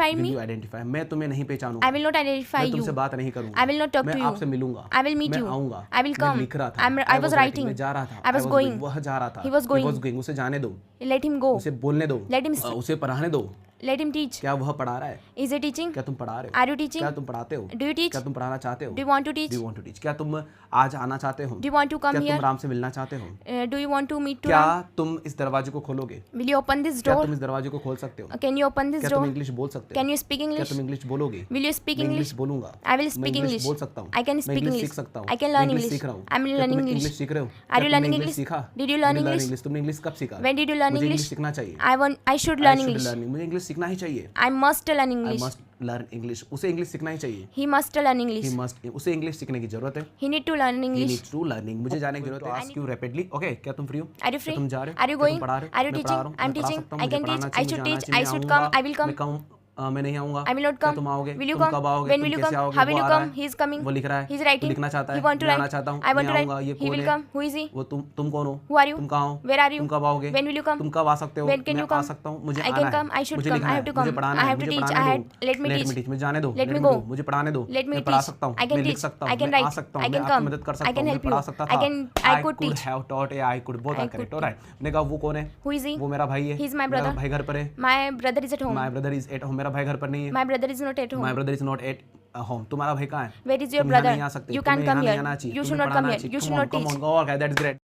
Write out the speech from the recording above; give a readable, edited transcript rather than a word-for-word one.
identify Will me? you identify? मैं तुम्हें नहीं पहचानूंगा. I will not identify identify मैं तुमसे you. बात नहीं करूंगा, I will not talk मैं to you. आपसे मिलूंगा, I will meet मैं you. आऊंगा, I will मैं come. लिख रहा था, I was writing. मैं जा रहा था, I was going. वह जा रहा था, He was going. उसे जाने दो, Let him go. उसे बोलने दो, Let him उसे पढ़ाने दो। Let him teach. क्या वह पढ़ा रहा है? Is he teaching? क्या तुम पढ़ा रहे हो? Are you teaching? क्या तुम पढ़ाते हो? Do you teach? क्या तुम पढ़ाना चाहते हो? Do you want to teach? Do you want to teach? क्या तुम आज आना चाहते हो? Do you want to come क्या here? तुम राम से मिलना चाहते हो? Do you want to meet to क्या Ram? तुम इस दरवाजे को खोलोगे? Will you open this क्या door? तुम इस दरवाजे को खोल सकते हो? Can you open this क्या तुम door? इंग्लिश बोल सकते हो? Can you speak क्या English? तुम इंग्लिश बोलोगे? Will you speak मैं English? इंग्लिश बोलूंगा। I will मैं speak इंग्लिश English. बोल सकता हूँ। I can मैं speak इंग्लिश English. सीख सकता हूँ। I can मैं learn इंग्लिश English. सीख रहा हूँ। I'm क्या learning तुम English. इंग्लिश सीख रहे हो? Are क्या you तुमने learning इंग्लिश English? सीखा? Did you learn English? तुमने इंग्लिश कब सीखा? When did you learn मुझे English? इंग्लिश सीखना चाहिए। I should I learn should English. learn. मुझे इंग्लिश सीखना ही चाहिए। I must learn I English. must learn English. उसे इंग्लिश सीखना ही चाहिए। He must learn English. He must. उसे इंग्लिश सीखने की जरूरत है। He need to learn He English. needs to learning. मुझे जाने की जरूरत है। Ask you rapidly. Okay, क्या तुम फ्री हो? Are you free? क्या तुम जा रहे हो? Are you क्या going? तुम पढ़ा रहे हो? Are you मैं teaching? पढ़ा रहा हूँ। I'm मैं पढ़ा teaching. सकता हूँ, I मुझे can पढ़ाना teach. चाहिए, I should मुझे teach. आना I चाहिए, should मैं come. आऊँगा। I will come. मैं कहूँ मैं नहीं आऊँगा। I will not क्या come. तुम आओगे? Will you तुम come? कब आओगे? When तुम will you कैसे come? आओगे? How will वो you आ रहा come? है। He is coming. वो लिख रहा है। He is writing. वो लिखना चाहता है। He want to मैं write. आना चाहता हूँ। I want मैं to write. आऊँगा। ये He कौन will है? come. Who is he? वो तुम कौन हो? Who are you? तुम कहाँ हो? Where are you? तुम कब आओगे? When will you come? तुम कब आ सकते हो? When can मैं you आ come? सकता हूँ। मुझे I आना can है। come. I should मुझे come. लिखना I है। have to मुझे come. पढ़ाना I है। have to मुझे teach. पढ़ाने दो। Let me teach. मुझे जाने दो। Let me me go. go. मुझे पढ़ाने दो। Let me मैं पढ़ा teach. सकता हूँ। I can मैं लिख teach. सकता I हूँ। can मैं आ write. सकता हूँ। I can मैं आपकी come. मदद कर I सकता can हूँ। मैं help you. पढ़ा सकता I था। can- I could could teach. have taught. I could both I are could correct. Alright. मैंने कहा वो कौन है? Who is he? वो मेरा भाई है। He is my मेरा brother. भाई घर पर है। My brother is at home. My brother is at home. मेरा भाई घर पर नहीं है। My brother is not at home. My brother is not at home. तुम्हारा भाई कहाँ है? Where is your तुम यहाँ brother? नहीं आ सकते। You तुम्हें can't यहाँ come नहीं here. आना चाहिए। You should तुम्हें not come पढ़ाना here. चाहिए। You should Come on, not come teach. on, go. Okay, that's great.